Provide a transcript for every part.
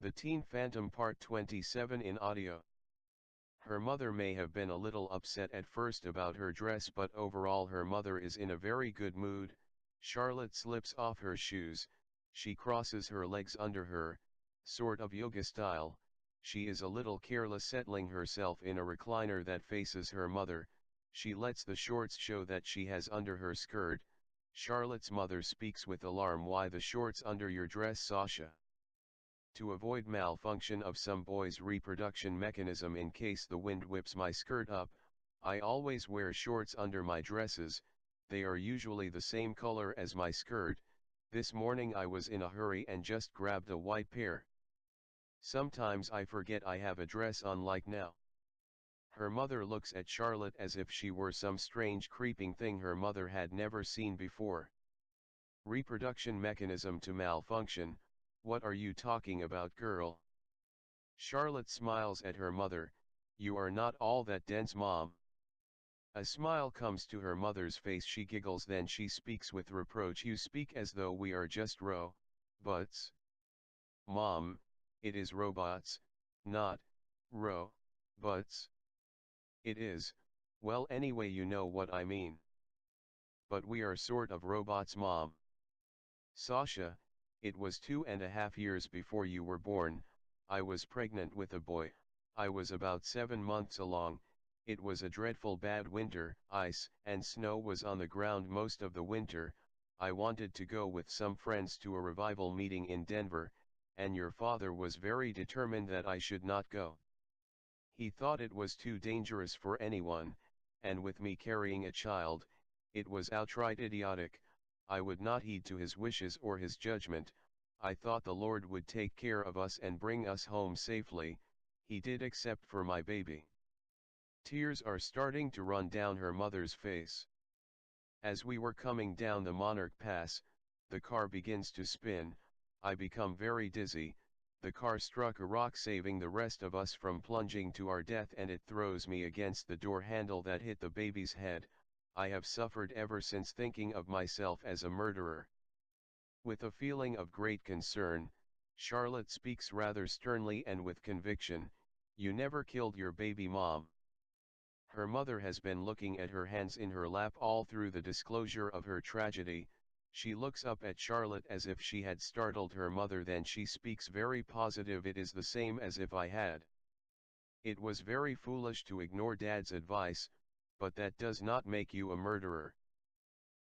The Teen Phantom Part 27 in audio. Her mother may have been a little upset at first about her dress, but overall her mother is in a very good mood. Charlotte slips off her shoes, she crosses her legs under her, sort of yoga style. She is a little careless, settling herself in a recliner that faces her mother. She lets the shorts show that she has under her skirt. Charlotte's mother speaks with alarm. "Why the shorts under your dress, Sasha?" "To avoid malfunction of some boy's reproduction mechanism. In case the wind whips my skirt up, I always wear shorts under my dresses. They are usually the same color as my skirt. This morning I was in a hurry and just grabbed a white pair. Sometimes I forget I have a dress on, like now." Her mother looks at Charlotte as if she were some strange creeping thing her mother had never seen before. "Reproduction mechanism to malfunction? What are you talking about, girl?" Charlotte smiles at her mother. "You are not all that dense, Mom." A smile comes to her mother's face. She giggles, then she speaks with reproach. "You speak as though we are just robots." "Mom, it is robots, not robots." "It is, well, anyway, you know what I mean." "But we are sort of robots, Mom." "Sasha, it was 2.5 years before you were born. I was pregnant with a boy. I was about 7 months along. It was a dreadful bad winter. Ice and snow was on the ground most of the winter. I wanted to go with some friends to a revival meeting in Denver, and your father was very determined that I should not go. He thought it was too dangerous for anyone, and with me carrying a child, it was outright idiotic. I would not heed to his wishes or his judgment. I thought the Lord would take care of us and bring us home safely. He did, except for my baby." Tears are starting to run down her mother's face. "As we were coming down the Monarch Pass, the car begins to spin. I become very dizzy. The car struck a rock, saving the rest of us from plunging to our death, and it throws me against the door handle that hit the baby's head. I have suffered ever since, thinking of myself as a murderer." With a feeling of great concern, Charlotte speaks rather sternly and with conviction. "You never killed your baby, Mom." Her mother has been looking at her hands in her lap all through the disclosure of her tragedy. She looks up at Charlotte as if she had startled her mother, then she speaks very positive. "It is the same as if I had. It was very foolish to ignore Dad's advice, but that does not make you a murderer.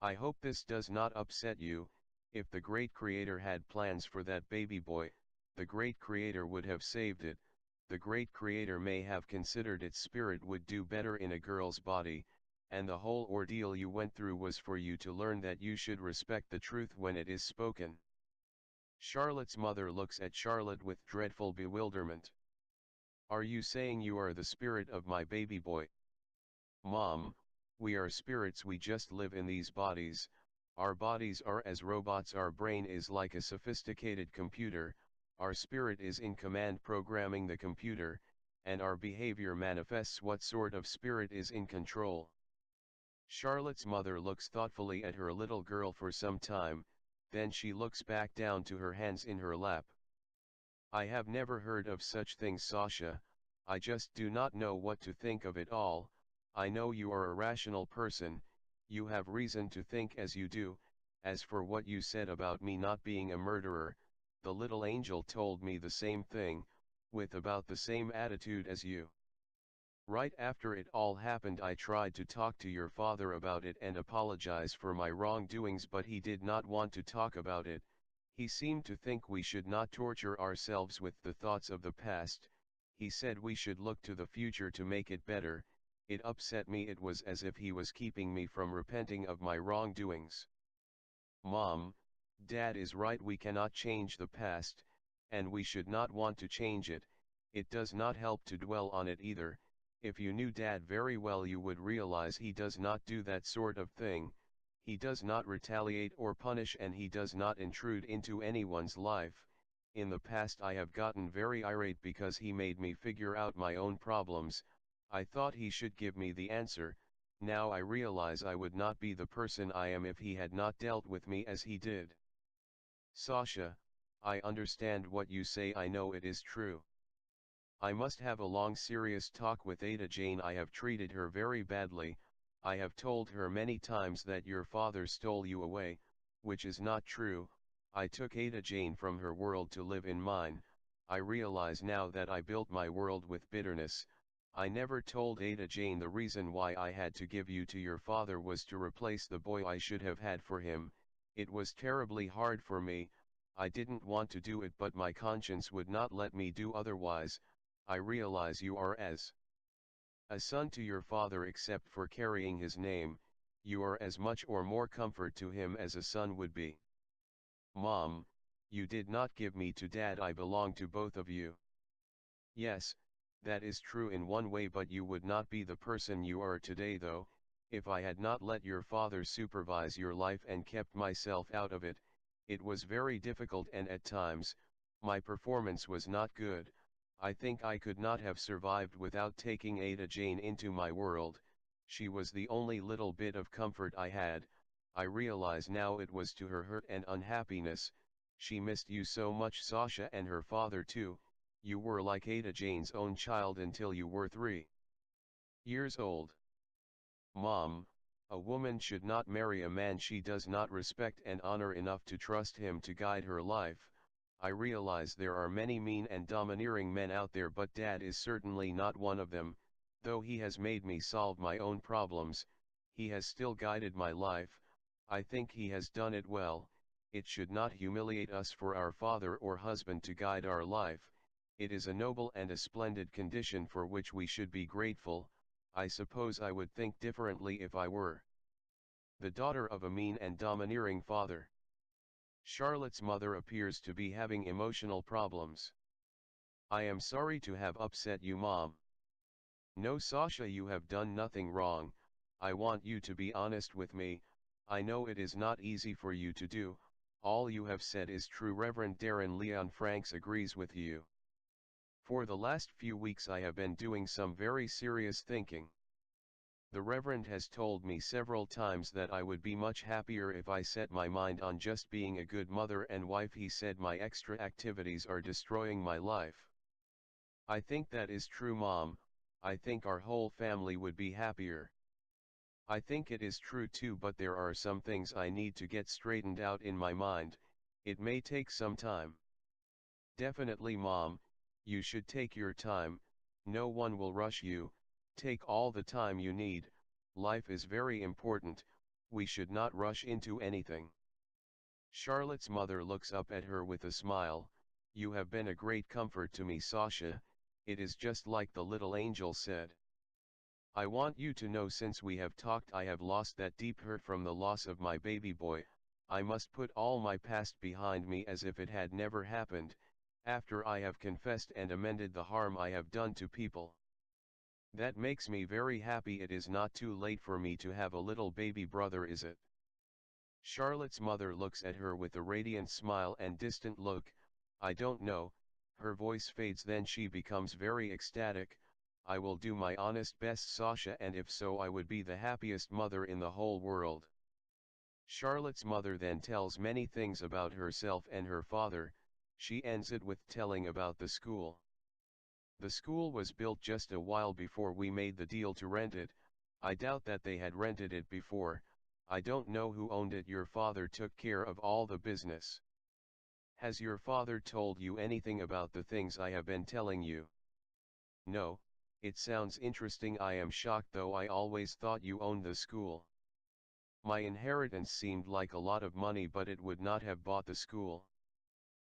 I hope this does not upset you. If the great Creator had plans for that baby boy, the great Creator would have saved it. The great Creator may have considered its spirit would do better in a girl's body, and the whole ordeal you went through was for you to learn that you should respect the truth when it is spoken." Charlotte's mother looks at Charlotte with dreadful bewilderment. "Are you saying you are the spirit of my baby boy?" "Mom, we are spirits, we just live in these bodies. Our bodies are as robots, our brain is like a sophisticated computer, our spirit is in command programming the computer, and our behavior manifests what sort of spirit is in control." Charlotte's mother looks thoughtfully at her little girl for some time, then she looks back down to her hands in her lap. "I have never heard of such things, Sasha. I just do not know what to think of it all. I know you are a rational person, you have reason to think as you do. As for what you said about me not being a murderer, the little angel told me the same thing, with about the same attitude as you. Right after it all happened, I tried to talk to your father about it and apologize for my wrongdoings, but he did not want to talk about it. He seemed to think we should not torture ourselves with the thoughts of the past. He said we should look to the future to make it better. It upset me. It was as if he was keeping me from repenting of my wrongdoings." "Mom, Dad is right. We cannot change the past, and we should not want to change it. It does not help to dwell on it either. If you knew Dad very well, you would realize he does not do that sort of thing. He does not retaliate or punish, and he does not intrude into anyone's life. In the past I have gotten very irate because he made me figure out my own problems. I thought he should give me the answer. Now I realize I would not be the person I am if he had not dealt with me as he did." "Sasha, I understand what you say, I know it is true. I must have a long serious talk with Ada Jane. I have treated her very badly. I have told her many times that your father stole you away, which is not true. I took Ada Jane from her world to live in mine. I realize now that I built my world with bitterness. I never told Ada Jane the reason why I had to give you to your father was to replace the boy I should have had for him. It was terribly hard for me. I didn't want to do it, but my conscience would not let me do otherwise. I realize you are as a son to your father, except for carrying his name. You are as much or more comfort to him as a son would be. Mom, you did not give me to Dad, I belong to both of you. Yes, that is true in one way, but you would not be the person you are today though, if I had not let your father supervise your life and kept myself out of it. It was very difficult, and at times, my performance was not good. I think I could not have survived without taking Ada Jane into my world. She was the only little bit of comfort I had. I realize now it was to her hurt and unhappiness. She missed you so much, Sasha, and her father too. You were like Ada Jane's own child until you were 3 years old. Mom, a woman should not marry a man she does not respect and honor enough to trust him to guide her life. I realize there are many mean and domineering men out there, but Dad is certainly not one of them. Though he has made me solve my own problems, he has still guided my life. I think he has done it well. It should not humiliate us for our father or husband to guide our life. It is a noble and a splendid condition for which we should be grateful. I suppose I would think differently if I were the daughter of a mean and domineering father. Charlotte's mother appears to be having emotional problems. I am sorry to have upset you, Mom. No, Sasha, you have done nothing wrong. I want you to be honest with me. I know it is not easy for you to do. All you have said is true. Reverend Darren Leon Franks agrees with you. For the last few weeks I have been doing some very serious thinking. The Reverend has told me several times that I would be much happier if I set my mind on just being a good mother and wife. He said my extra activities are destroying my life. I think that is true, Mom. I think our whole family would be happier. I think it is true too, but there are some things I need to get straightened out in my mind. It may take some time. Definitely, Mom, you should take your time. No one will rush you. Take all the time you need. Life is very important. We should not rush into anything. Charlotte's mother looks up at her with a smile. You have been a great comfort to me, Sasha. It is just like the little angel said. I want you to know, since we have talked, I have lost that deep hurt from the loss of my baby boy. I must put all my past behind me as if it had never happened, after I have confessed and amended the harm I have done to people. That makes me very happy. It is not too late for me to have a little baby brother, is it? Charlotte's mother looks at her with a radiant smile and distant look. I don't know. Her voice fades, then she becomes very ecstatic. I will do my honest best, Sasha, and if so, I would be the happiest mother in the whole world. Charlotte's mother then tells many things about herself and her father. She ends it with telling about the school. The school was built just a while before we made the deal to rent it. I doubt that they had rented it before. I don't know who owned it. Your father took care of all the business. Has your father told you anything about the things I have been telling you? No. It sounds interesting. I am shocked, though. I always thought you owned the school. My inheritance seemed like a lot of money, but it would not have bought the school.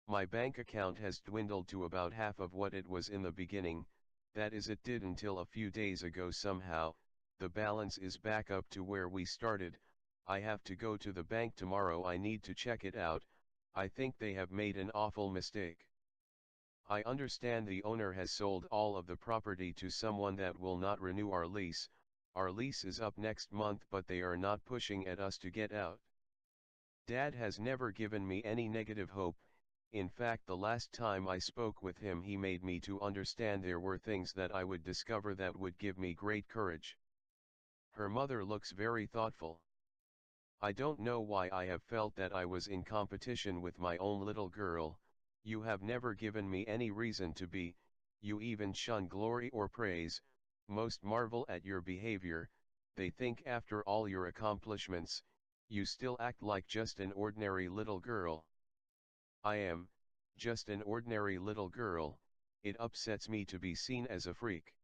My bank account has dwindled to about half of what it was in the beginning. That is, it did until a few days ago. Somehow, the balance is back up to where we started. I have to go to the bank tomorrow. I need to check it out. I think they have made an awful mistake. I understand the owner has sold all of the property to someone that will not renew our lease. Our lease is up next month, but they are not pushing at us to get out. Dad has never given me any negative hope. In fact, the last time I spoke with him, he made me to understand there were things that I would discover that would give me great courage. Her mother looks very thoughtful. I don't know why I have felt that I was in competition with my own little girl. You have never given me any reason to be, you even shun glory or praise, most marvel at your behavior, they think after all your accomplishments, you still act like just an ordinary little girl. I am, just an ordinary little girl, it upsets me to be seen as a freak.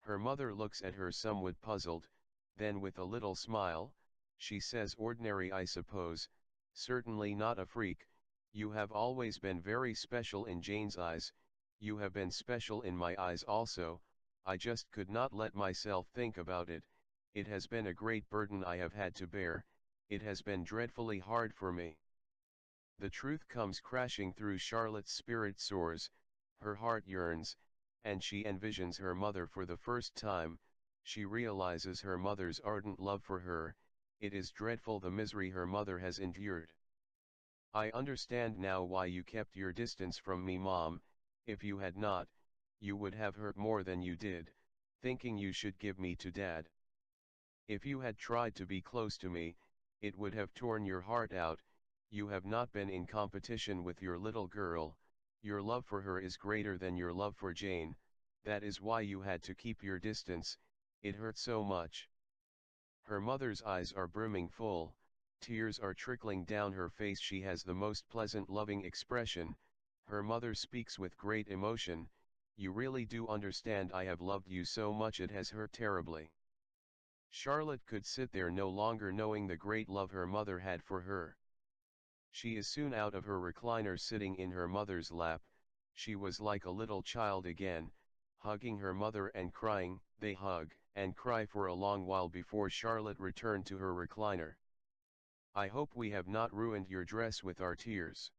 Her mother looks at her somewhat puzzled, then with a little smile, she says, ordinary I suppose, certainly not a freak, you have always been very special in Jane's eyes, you have been special in my eyes also, I just could not let myself think about it, it has been a great burden I have had to bear, it has been dreadfully hard for me. The truth comes crashing through. Charlotte's spirit soars, her heart yearns, and she envisions her mother for the first time, she realizes her mother's ardent love for her, it is dreadful the misery her mother has endured. I understand now why you kept your distance from me, Mom, if you had not, you would have hurt more than you did, thinking you should give me to Dad. If you had tried to be close to me, it would have torn your heart out, you have not been in competition with your little girl, your love for her is greater than your love for Jane, that is why you had to keep your distance, it hurt so much. Her mother's eyes are brimming full, tears are trickling down her face, she has the most pleasant loving expression, her mother speaks with great emotion, you really do understand I have loved you so much it has hurt terribly. Charlotte could sit there no longer knowing the great love her mother had for her. She is soon out of her recliner sitting in her mother's lap, she was like a little child again, hugging her mother and crying. They hug and cry for a long while before Charlotte returned to her recliner. I hope we have not ruined your dress with our tears.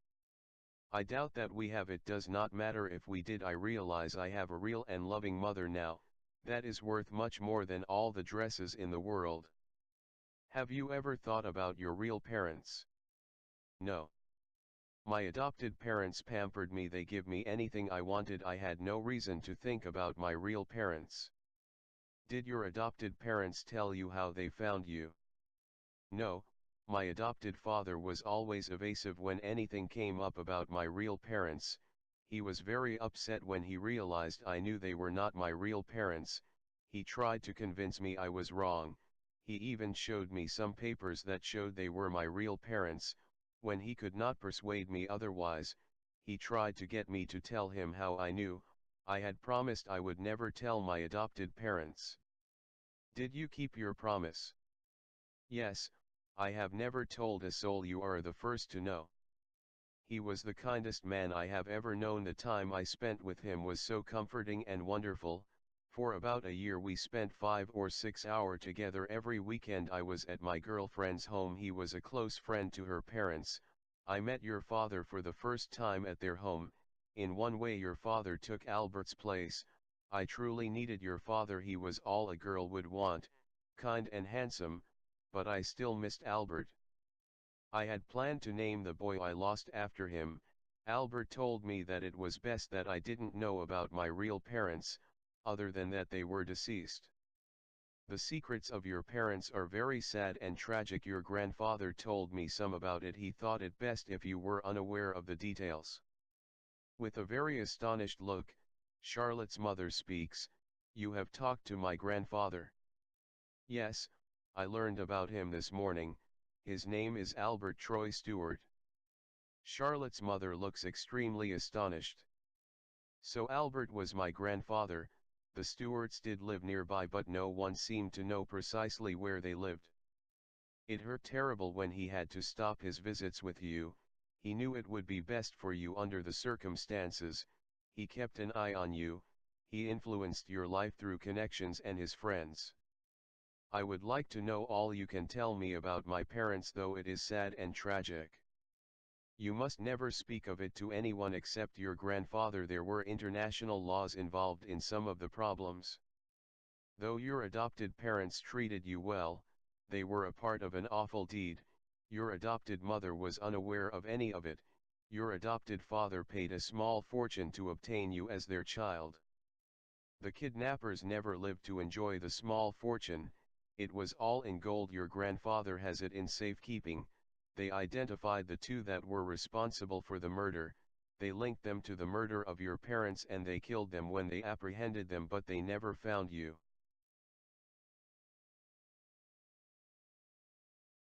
I doubt that we have, it does not matter if we did, I realize I have a real and loving mother now, that is worth much more than all the dresses in the world. Have you ever thought about your real parents? No. My adopted parents pampered me, they give me anything I wanted, I had no reason to think about my real parents. Did your adopted parents tell you how they found you? No, my adopted father was always evasive when anything came up about my real parents, he was very upset when he realized I knew they were not my real parents, he tried to convince me I was wrong, he even showed me some papers that showed they were my real parents, when he could not persuade me otherwise, he tried to get me to tell him how I knew, I had promised I would never tell my adopted parents. Did you keep your promise? Yes, I have never told a soul, you are the first to know. He was the kindest man I have ever known, the time I spent with him was so comforting and wonderful, for about a year we spent 5 or 6 hours together every weekend. I was at my girlfriend's home, he was a close friend to her parents, I met your father for the first time at their home, in one way your father took Albert's place, I truly needed your father, he was all a girl would want, kind and handsome, but I still missed Albert. I had planned to name the boy I lost after him. Albert told me that it was best that I didn't know about my real parents, other than that they were deceased. The secrets of your parents are very sad and tragic, your grandfather told me some about it, he thought it best if you were unaware of the details. With a very astonished look, Charlotte's mother speaks, you have talked to my grandfather? Yes, I learned about him this morning, his name is Albert Troy Stewart. Charlotte's mother looks extremely astonished. So Albert was my grandfather, the Stewarts did live nearby but no one seemed to know precisely where they lived. It hurt terrible when he had to stop his visits with you, he knew it would be best for you under the circumstances, he kept an eye on you, he influenced your life through connections and his friends. I would like to know all you can tell me about my parents, though it is sad and tragic. You must never speak of it to anyone except your grandfather, there were international laws involved in some of the problems. Though your adopted parents treated you well, they were a part of an awful deed, your adopted mother was unaware of any of it, your adopted father paid a small fortune to obtain you as their child. The kidnappers never lived to enjoy the small fortune, it was all in gold, your grandfather has it in safekeeping, they identified the two that were responsible for the murder, they linked them to the murder of your parents and they killed them when they apprehended them, but they never found you.